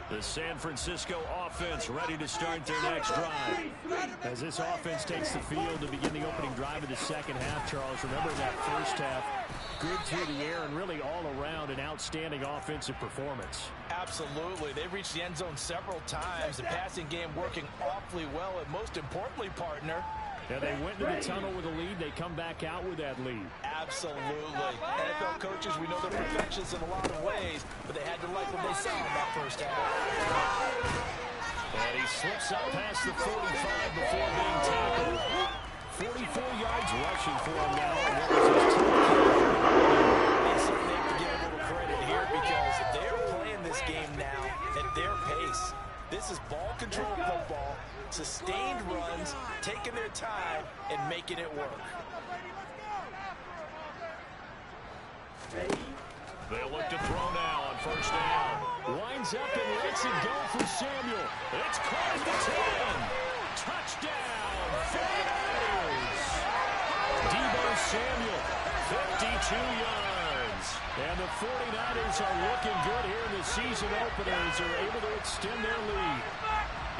The San Francisco offense ready to start their next drive. As this offense takes the field to begin the opening drive of the second half, Charles, remember that first half, good through the air and really all around an outstanding offensive performance. Absolutely. They've reached the end zone several times. The passing game working awfully well, and most importantly, partner, yeah, they went to the tunnel with a lead. They come back out with that lead. Absolutely. NFL coaches, we know they're perfectionists in a lot of ways, but they had to like what they saw in that first half. And he slips up past the 45 before being tackled. 44 yards rushing for him now. They certainly have to give a little credit here because they're playing this game now at their pace. This is ball control football, sustained runs, taking their time, and making it work. They'll look to throw now on first down. Winds up and lets it go for Samuel. It's caught at the 10. Touchdown, 49ers. Deebo Samuel, 52 yards. And the 49ers are looking good here in the season openers. They're able to extend their lead.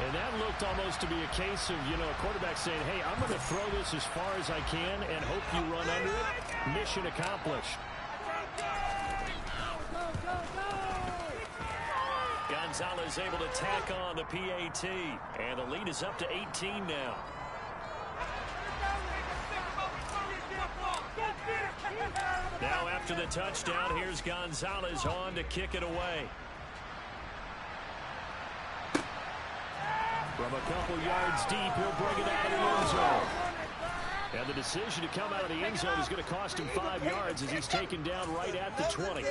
And that looked almost to be a case of, a quarterback saying, hey, I'm going to throw this as far as I can and hope you run under it. Mission accomplished. Gonzalez able to tack on the PAT. And the lead is up to 18 now. Now after the touchdown, here's Gonzalez on to kick it away. From a couple yards deep, he'll bring it out of the end zone. And the decision to come out of the end zone is going to cost him 5 yards as he's taken down right at the 20.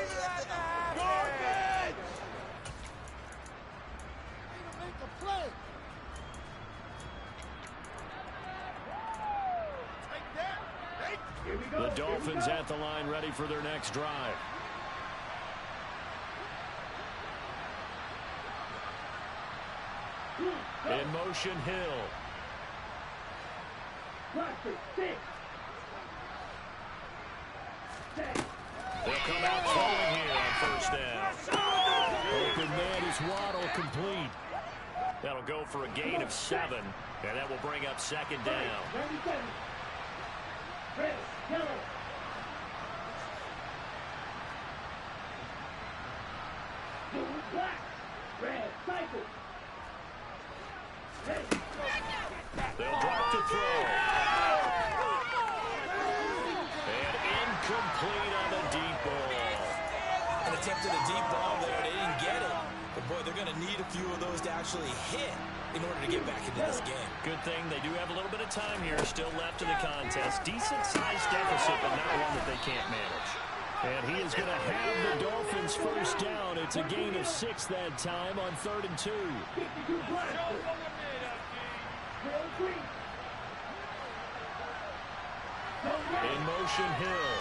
The Dolphins at the line ready for their next drive. In motion, Hill. They'll come out throwing here on first down. Open man is Waddle, complete. That'll go for a gain of 7, and that will bring up second down. They'll drop the throw. And incomplete on the deep ball. An attempt at a deep ball there. They didn't get it. But, boy, they're going to need a few of those to actually hit in order to get back into this game. Good thing they do have a little bit of time here still left in the contest. Decent-sized deficit, but not one that they can't manage. And he is going to have the Dolphins first down. It's a gain of 6 that time on 3rd and 2. In motion, Hill.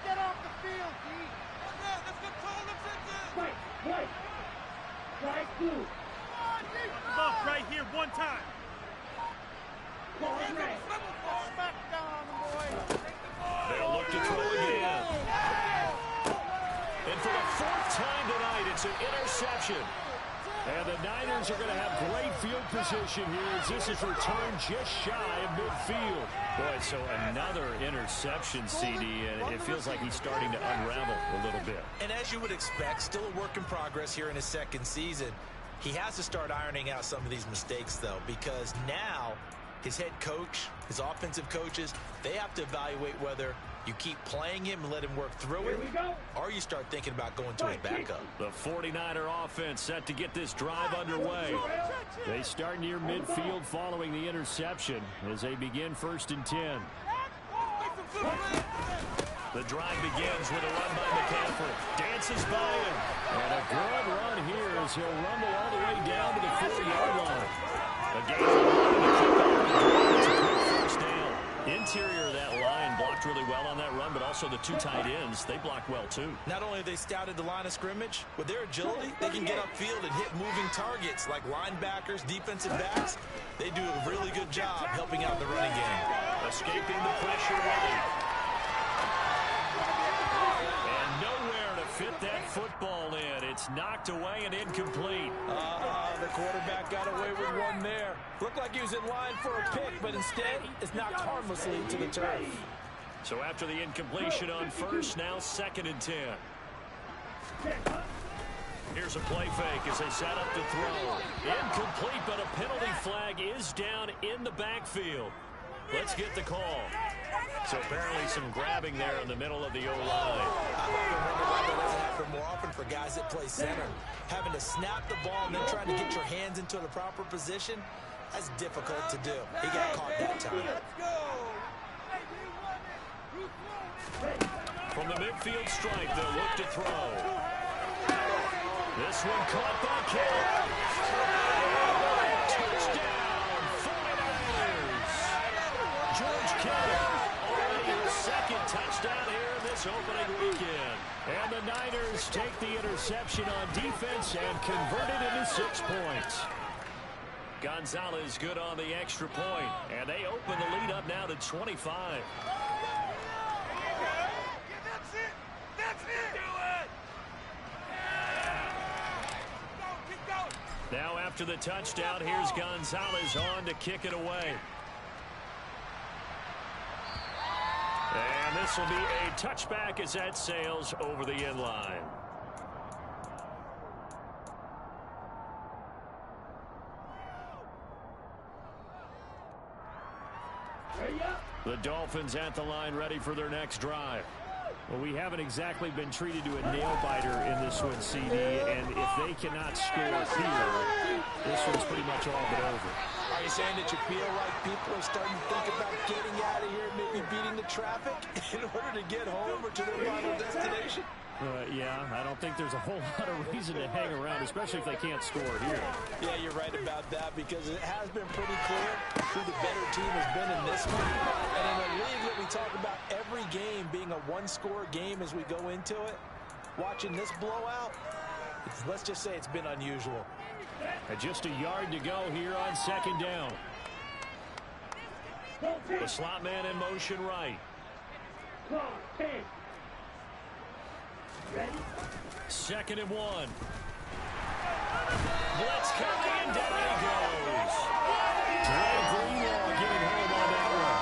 Get off the field, D. Let's control the fences. Right. Strike 2. Come off right here one time. Smack down, boy. They'll look to throw again. And for the 4th time tonight, it's an interception. And the Niners are going to have great field position here as this is returned just shy of midfield. Boy, so another interception, CD, and it feels like he's starting to unravel a little bit. And as you would expect, still a work in progress here in his second season. He has to start ironing out some of these mistakes, though, because now his head coach, his offensive coaches, they have to evaluate whether you keep playing him and let him work through it, or you start thinking about going to his backup. The 49er offense set to get this drive underway. They start near midfield following the interception as they begin 1st and 10. The drive begins with a run by McCaffrey. Dances by him. And a good run here as he'll rumble all the way down to the 40-yard line. A gain of 1 to kick off the drive. It's a quick first down. Interior of that line blocked really well on that run, but also the 2 tight ends, they blocked well too. Not only have they scouted the line of scrimmage, with their agility, they can get upfield and hit moving targets like linebackers, defensive backs. They do a really good job helping out the running game. Escaping the pressure running. And nowhere to fit that football It's knocked away and incomplete. The quarterback got away with one there. Looked like he was in line for a pick, but instead it's knocked harmlessly to the turf. So after the incompletion on first, now 2nd and 10. Here's a play fake as they set up to throw. Incomplete, but a penalty flag is down in the backfield. Let's get the call. So apparently some grabbing there in the middle of the O-line. I've often wondered why that doesn't happen more often for guys that play center. Having to snap the ball and then trying to get your hands into the proper position, that's difficult to do. He got caught that time. From the midfield stripe, they'll look to throw. This one caught by Kittle. Touchdown, 49ers. George Kittle, already his 2nd touchdown here in this opening weekend. And the Niners take the interception on defense and convert it into 6 points. Gonzalez good on the extra point, and they open the lead up now to 25. Now after the touchdown, here's Gonzalez on to kick it away. And this will be a touchback as that sails over the end line. The Dolphins at the line ready for their next drive. Well, we haven't exactly been treated to a nail-biter in this one, CD, and if they cannot score here, this one's pretty much all but over. Are you saying that you feel like people are starting to think about getting out of here, maybe beating the traffic in order to get home or to their final destination? Yeah, I don't think there's a whole lot of reason to hang around, especially if they can't score here. Yeah, you're right about that because it has been pretty clear who the better team has been in this one. And in a league that we talk about every game being a one-score game as we go into it, watching this blowout, let's just say it's been unusual. And just a yard to go here on 2nd down. The slot man in motion right. 2nd and 1. Blitz coming and down he goes. Dre Greenlaw getting home on that one.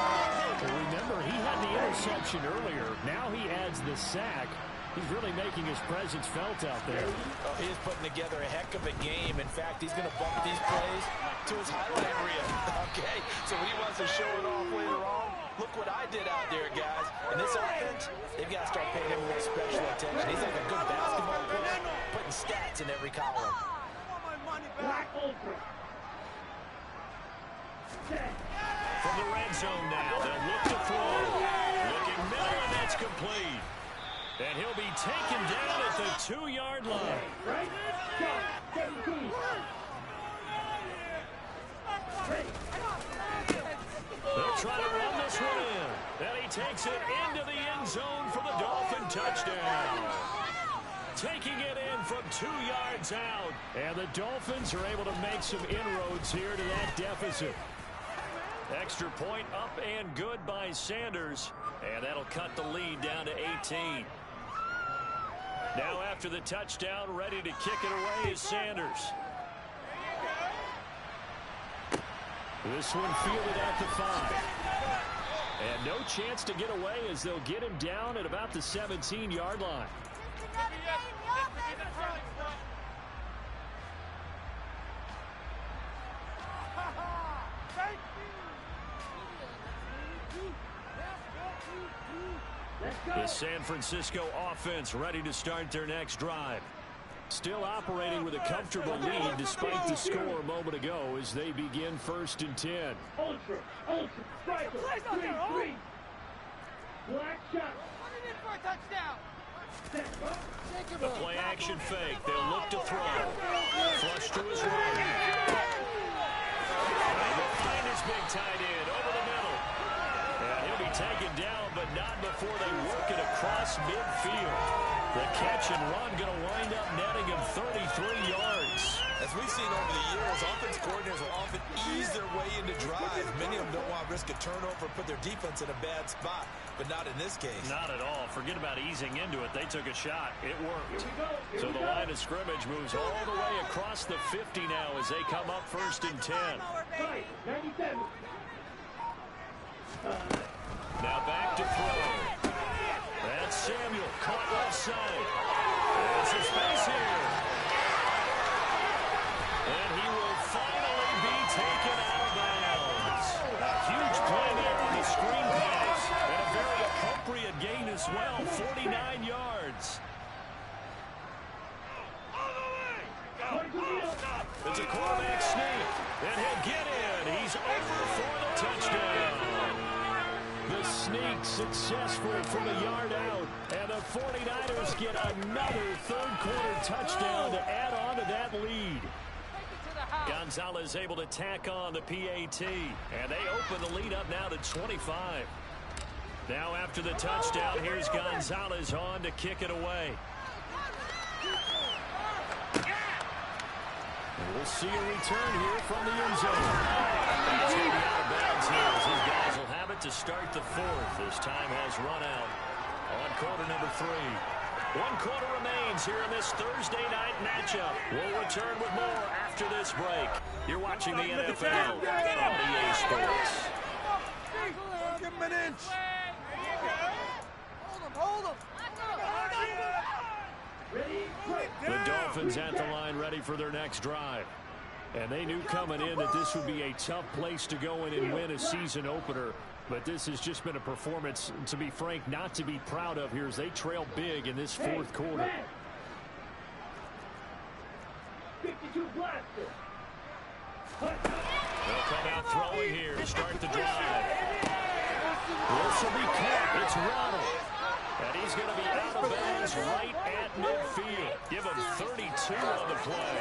Well, remember, he had the interception earlier. Now he adds the sack. He's really making his presence felt out there. Oh, he is putting together a heck of a game. In fact, he's going to bump these plays to his highlight reel. Okay, so when he wants to show it off later on, look what I did out there, guys. And this offense, they've got to start paying him more special attention. He's like a good basketball player, putting stats in every column. From the red zone now, they'll look to throw. Looking middle, and that's complete. And he'll be taken down at the 2-yard line. They'll try to run this one in. And he takes it into the end zone for the Dolphin touchdown. Taking it in from 2 yards out. And the Dolphins are able to make some inroads here to that deficit. Extra point up and good by Sanders. And that'll cut the lead down to 18. Now after the touchdown, ready to kick it away is Sanders. This one fielded at the 5. And no chance to get away as they'll get him down at about the 17-yard line. The San Francisco offense ready to start their next drive. Still operating with a comfortable lead despite the score a moment ago as they begin 1st and 10. Ultra, striker, 3-3. Black shot. For a touchdown. The play action fake. They'll look to throw. Flush to his right. They'll find his big tight end over the middle. And he'll be taken down, but not before they work it across midfield. The catch and run going to wind up netting him 33 yards. As we've seen over the years, offense coordinators will often ease their way into drives. Many of them don't want to risk a turnover or put their defense in a bad spot, but not in this case. Not at all. Forget about easing into it. They took a shot. It worked. So the line of scrimmage moves all the way across the 50 now as they come up 1st and 10. Now back to throw. That's Samuel. Caught left side. There's some space here. And he will finally be taken out of bounds. A huge play there on the screen pass. And a very appropriate gain as well. 49 yards. It's a quarterback sneak. And he'll get in. He's over for the touchdown. The sneak successful from a yard out. And the 49ers get another third-quarter touchdown to add on to that lead. Gonzalez able to tack on the PAT. And they open the lead up now to 25. Now after the touchdown, here's Gonzalez on to kick it away. And we'll see a return here from the end zone. He's going to be out of bounds here as his guys will have it to start the 4th. This time has run out on quarter number 3. 1 quarter remains here in this Thursday night matchup. We'll return with more after this break. You're watching the NFL on EA Sports. Give him an inch. Hold him. The Dolphins at the line ready for their next drive. And they knew coming in that this would be a tough place to go in and win a season opener. But this has just been a performance, to be frank, not to be proud of here as they trail big in this 4th quarter. 52 blaster. They'll come out throwing here to start the drive. This will be caught. It's Ronald. And he's going to be out of bounds right at midfield. Give him 32 on the play.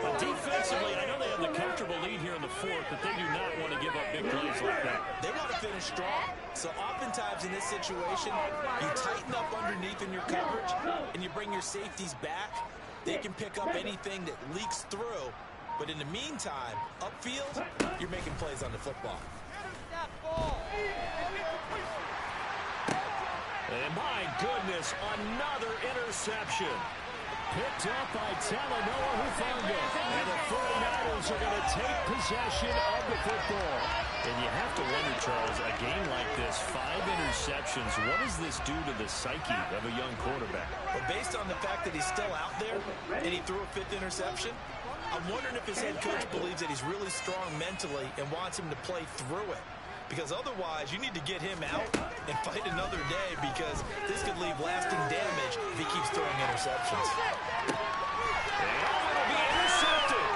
But defensively, I know they have the comfortable lead here in the 4th, but they do not want to give up big plays like that. They want to finish strong. So oftentimes in this situation, you tighten up underneath in your coverage, and you bring your safeties back. They can pick up anything that leaks through. But in the meantime, upfield, you're making plays on the football. And my goodness, another interception. Picked up by Talanoa Hufanga. And the 49ers are going to take possession of the football. And you have to wonder, Charles, a game like this, 5 interceptions, what does this do to the psyche of a young quarterback? Well, based on the fact that he's still out there and he threw a 5th interception, I'm wondering if his head coach believes that he's really strong mentally and wants him to play through it. Because otherwise, you need to get him out and fight another day because this could leave lasting damage if he keeps throwing interceptions. And it'll be intercepted.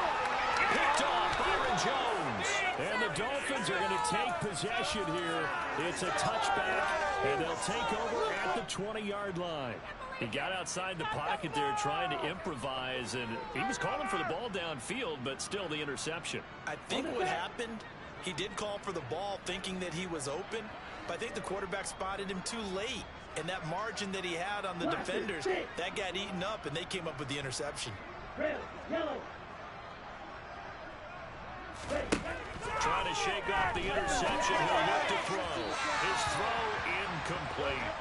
Picked off Byron Jones. And the Dolphins are going to take possession here. It's a touchback, and they'll take over at the 20-yard line. He got outside the pocket there trying to improvise, and he was calling for the ball downfield, but still the interception. I think what happened, he did call for the ball thinking that he was open, but I think the quarterback spotted him too late. And that margin that he had on the defenders, that got eaten up, and they came up with the interception. Trying to shake off the interception. He'll look to throw. His throw incomplete.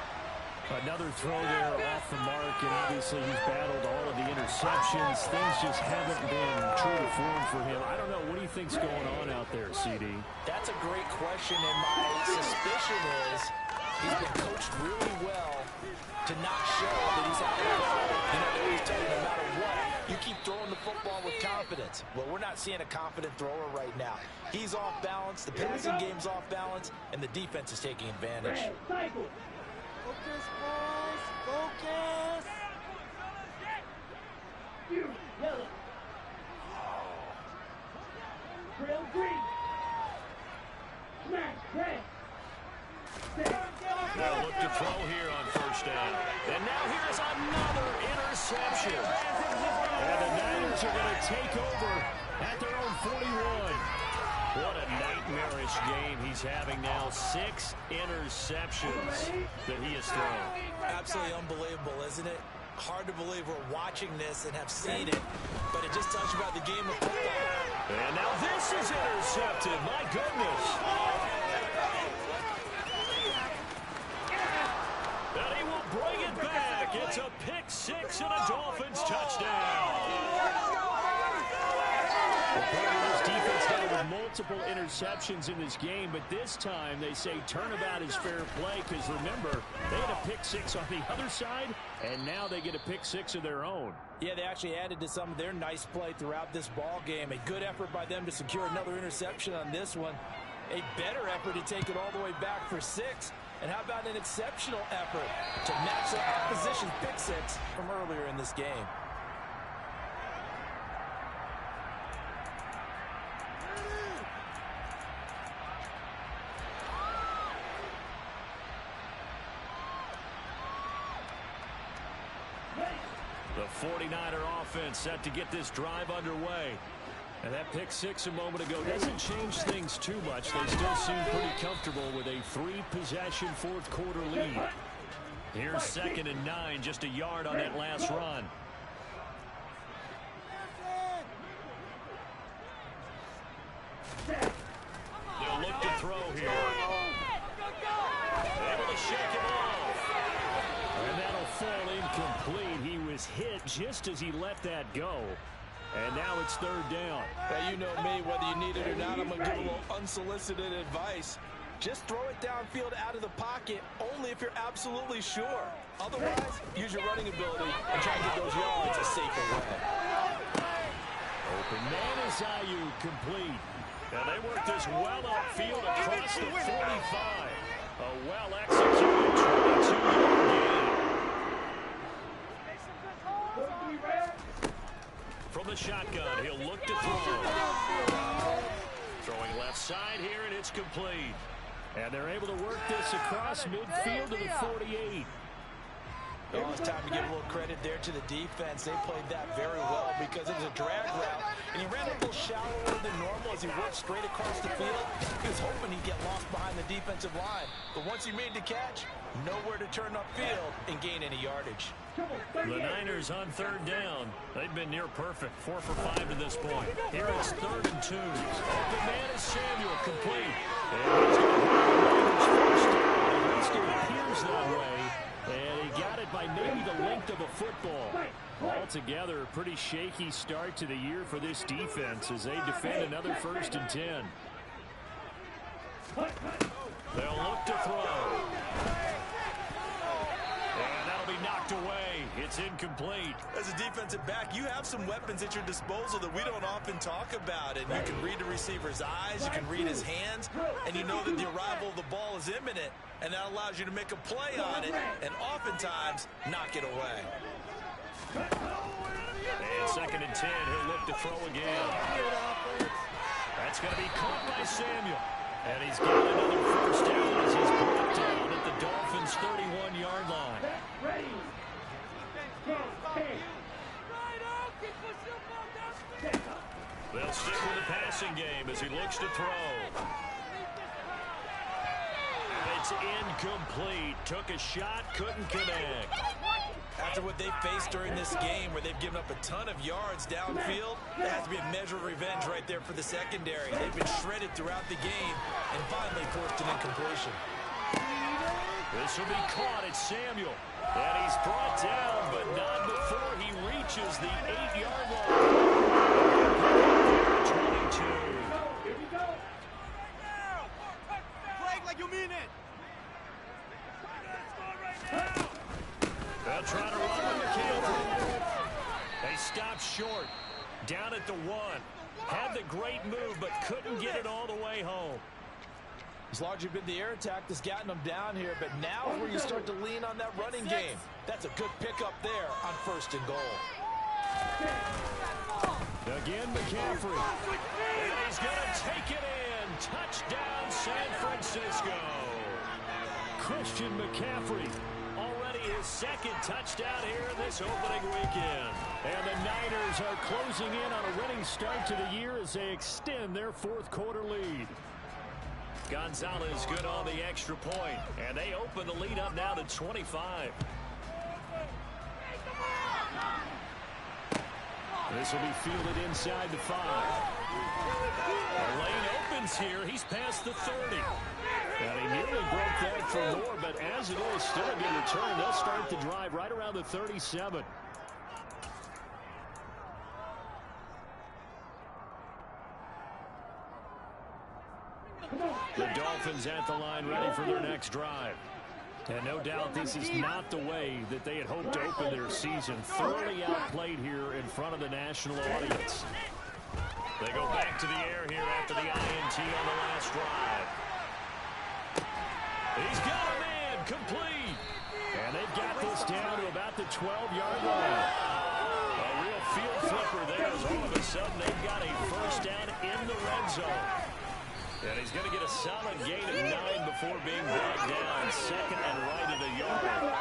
Another throw there off the mark, and obviously he's battled all of the interceptions. Things just haven't been true to form for him. I don't know. What do you think's going on out there, CD? That's a great question, and my suspicion is he's been coached really well to not show that he's out there. You know, they always tell you no matter what, you keep throwing the football with confidence. Well, we're not seeing a confident thrower right now. He's off balance, the passing game's off balance, and the defense is taking advantage. Focus, boys. Focus. Yellow. Trail green. Smash, red. They'll look to throw here on first down. And now here's another interception. And the Niners are going to take over at their own 41. What a nightmarish game he's having now. 6 interceptions that he has thrown. Absolutely unbelievable, isn't it? Hard to believe we're watching this and have seen it, but it just tells you about the game of football. And now this is intercepted. My goodness. And he will bring it back. It's a pick-6 and a Dolphins touchdown. This defense now with multiple interceptions in this game, but this time they say turnabout is fair play because, remember, they had a pick-6 on the other side, and now they get a pick-6 of their own. Yeah, they actually added to some of their nice play throughout this ball game. A good effort by them to secure another interception on this one. A better effort to take it all the way back for 6. And how about an exceptional effort to match the opposition's pick-6 from earlier in this game? The 49er offense set to get this drive underway. And that pick-6 a moment ago doesn't change things too much. They still seem pretty comfortable with a 3-possession fourth-quarter lead. Here's 2nd and 9, just a yard on that last run. They'll look to throw here. Able to shake him off. And that'll fall incomplete. He was hit just as he let that go. And now it's 3rd down. Now, you know me, whether you need it or not, I'm going to give a little unsolicited advice. Just throw it downfield out of the pocket only if you're absolutely sure. Otherwise, use your running ability and try to get those yards a safer way. Open man is Ayuk, complete. Now they work this well upfield across the 45. A well-executed 22-yard gain. From the shotgun, he'll look to throw. Throwing left side here, and it's complete. And they're able to work this across midfield to the 48. Well, it's time to give a little credit there to the defense. They played that very well because it was a drag route. And he ran a little shallower than normal as he worked straight across the field. He was hoping he'd get lost behind the defensive line. But once he made the catch, nowhere to turn upfield and gain any yardage. The Niners on 3rd down. They've been near perfect. 4 for 5 to this point. Here it's 3rd and 2. Open man is Samuel, complete. And he's going to have the Niners first down. At least it appears that way. And he got it by maybe the length of a football. Altogether, a pretty shaky start to the year for this defense as they defend another 1st and 10. They'll look to throw. And that'll be knocked away. It's incomplete. As a defensive back, you have some weapons at your disposal that we don't often talk about. And you can read the receiver's eyes, you can read his hands, and you know that the arrival of the ball is imminent. And that allows you to make a play on it and oftentimes knock it away. And 2nd and 10, he'll look to throw again. That's going to be caught by Samuel. And he's got another 1st down as he's brought down at the Dolphins' 31-yard line. They'll stick with the passing game as he looks to throw. It's incomplete. Took a shot, couldn't connect. After what they faced during this game where they've given up a ton of yards downfield, there has to be a measure of revenge right there for the secondary. They've been shredded throughout the game and finally forced an incompletion. This will be caught. It's Samuel. And he's brought down, but not before he reaches the 8-yard line. 22. Here we go. Flag like you mean it. They'll try to run with McCaffrey. They stopped short. Down at the 1. Had the great move, but couldn't get it all the way home. It's largely been the air attack that's gotten them down here, but now is where you start to lean on that running game. That's a good pickup there on 1st and goal. Again, McCaffrey. And he's going to take it in. Touchdown, San Francisco. Christian McCaffrey. Already his 2nd touchdown here in this opening weekend. And the Niners are closing in on a winning start to the year as they extend their 4th-quarter lead. Gonzalez good on the extra point, and they open the lead up now to 25. This will be fielded inside the 5. The lane opens here. He's past the 30. And he nearly broke that for more, but as it is, still a good return. They'll start the drive right around the 37. The Dolphins at the line ready for their next drive. And no doubt this is not the way that they had hoped to open their season. Thoroughly outplayed here in front of the national audience. They go back to the air here after the INT on the last drive. He's got a man complete. And they've got this down to about the 12-yard line. A real field flipper there as all of a sudden they've got a first down in the red zone. And he's going to get a solid gain of 9 before being brought down. Second and right at a yard.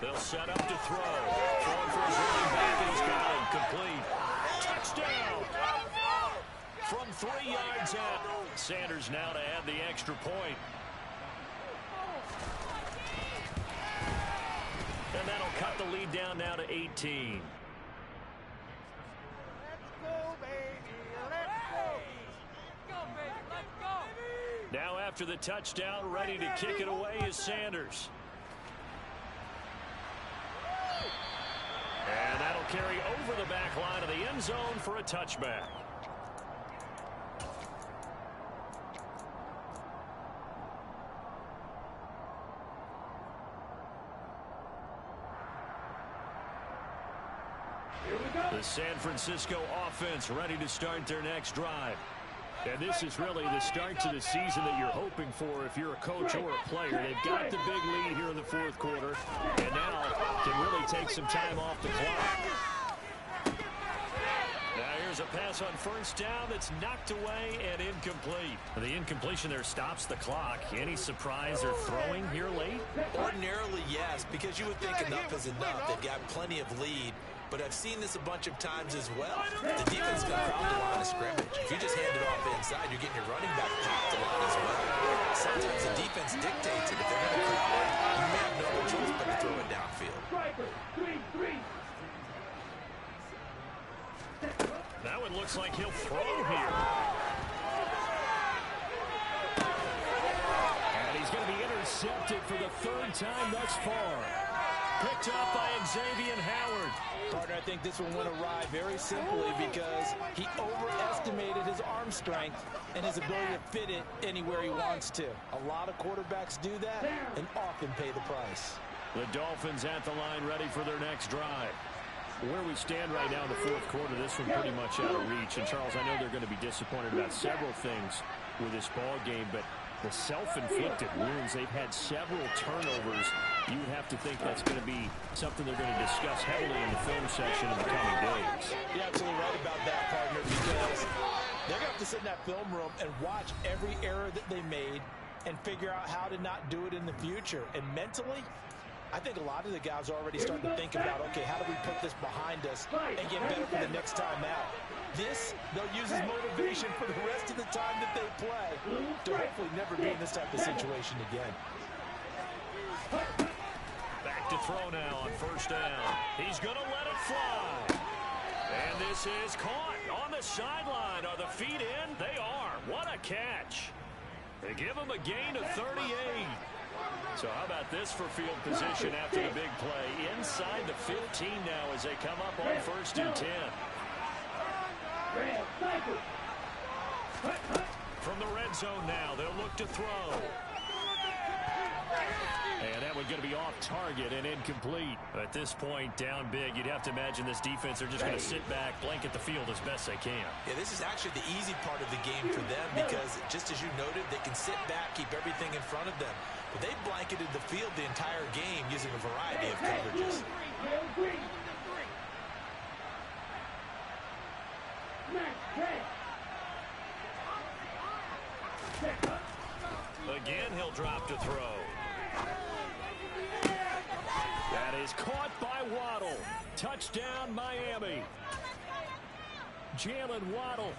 They'll set up to throw. Throwing for his running back, and he's got him complete. Touchdown! From 3 yards out. Sanders now to add the extra point. And that'll cut the lead down now to 18. Now after the touchdown, ready to kick it away is Sanders. And that'll carry over the back line of the end zone for a touchback. The San Francisco offense ready to start their next drive. And this is really the start to the season that you're hoping for if you're a coach or a player. They've got the big lead here in the fourth quarter, and now can really take some time off the clock. Now here's a pass on first down that's knocked away and incomplete. The incompletion there stops the clock. Any surprise or throwing here late? Ordinarily, yes, because you would think enough is enough. They've got plenty of lead. But I've seen this a bunch of times as well. The defense got crowd the line of scrimmage. If you just hand it off inside, you're getting your running back popped a lot as well. Sometimes the defense dictates it. If they're going to crowd it, you may have no other choice but to throw it downfield. That one looks like he'll throw here. And he's going to be intercepted for the 3rd time thus far. Picked up by Xavier Howard. Partner, I think this one went awry very simply because he overestimated his arm strength and his ability to fit it anywhere he wants to. A lot of quarterbacks do that and often pay the price. The Dolphins at the line ready for their next drive. Where we stand right now in the fourth quarter, this one pretty much out of reach. And, Charles, I know they're going to be disappointed about several things with this ball game, but the self-inflicted wounds, they've had several turnovers. You would have to think that's going to be something they're going to discuss heavily in the film session in the coming days. You're absolutely right about that, partner, because they're going to have to sit in that film room and watch every error that they made and figure out how to not do it in the future. And mentally, I think a lot of the guys are already starting to think about, okay, how do we put this behind us and get better for the next time out? This, they'll use as motivation for the rest of the time that they play to hopefully never be in this type of situation again. Back to throw now on first down. He's going to let it fly. And this is caught on the sideline. Are the feet in? They are. What a catch. They give him a gain of 38. So how about this for field position after the big play? Inside the 15 now as they come up on 1st and 10. From the red zone now, they'll look to throw. And that one's going to be off target and incomplete. At this point, down big, you'd have to imagine this defense are just going to sit back, blanket the field as best they can. Yeah, this is actually the easy part of the game for them because, just as you noted, they can sit back, keep everything in front of them. But they blanketed the field the entire game using a variety of coverages. Again, he'll drop to throw. That is caught by Waddle. Touchdown, Miami. Jalen Waddle,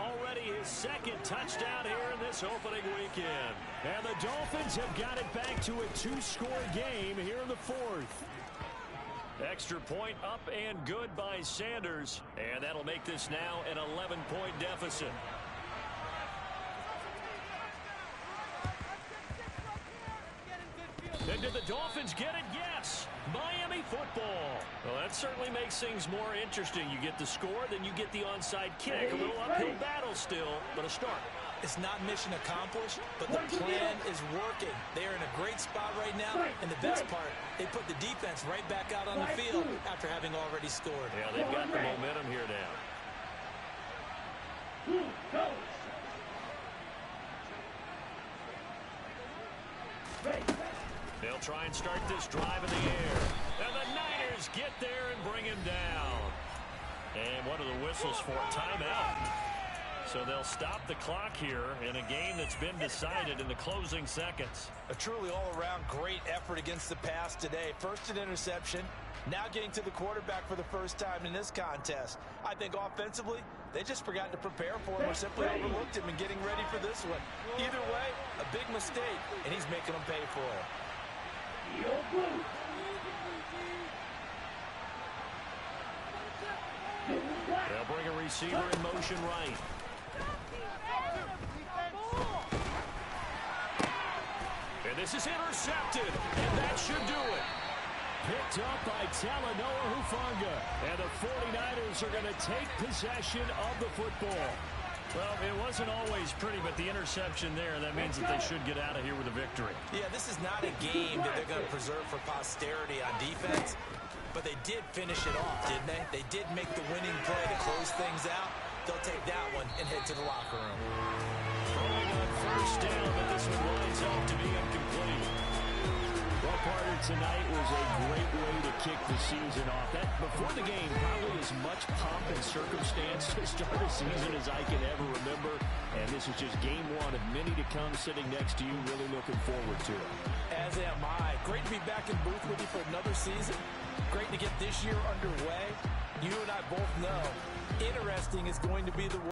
already his 2nd touchdown here in this opening weekend. And the Dolphins have got it back to a 2-score game here in the 4th. Extra point up and good by Sanders. And that'll make this now an 11-point deficit. And did the Dolphins get it? Yes. Miami football. Well, that certainly makes things more interesting. You get the score, then you get the onside kick. A little uphill battle still, but a start. It's not mission accomplished, but the plan is working. They are in a great spot right now, and the best part, they put the defense right back out on the field after having already scored. Yeah, they've got the momentum here now. They'll try and start this drive in the air. And the Niners get there and bring him down. And what are the whistles for? Timeout. So they'll stop the clock here in a game that's been decided in the closing seconds. A truly all-around great effort against the pass today. First an interception, now getting to the quarterback for the first time in this contest. I think offensively, they just forgot to prepare for him or simply overlooked him in getting ready for this one. Either way, a big mistake, and he's making them pay for it. They'll bring a receiver in motion right. And this is intercepted, and that should do it. Picked up by Talanoa Hufanga. And the 49ers are going to take possession of the football. Well, it wasn't always pretty, but the interception there, that means that they should get out of here with a victory. Yeah, this is not a game that they're going to preserve for posterity on defense, but they did finish it off, didn't they? They did make the winning play to close things out. They'll take that one and head to the locker room. Throwing on first down, but this one winds up to be incomplete. Well, partner, tonight was a great way to kick the season off. That, before the game, probably as much pomp and circumstance to start a season as I can ever remember. And this is just game one of many to come sitting next to you. Really looking forward to it. As am I. Great to be back in booth with you for another season. Great to get this year underway. You and I both know interesting is going to be the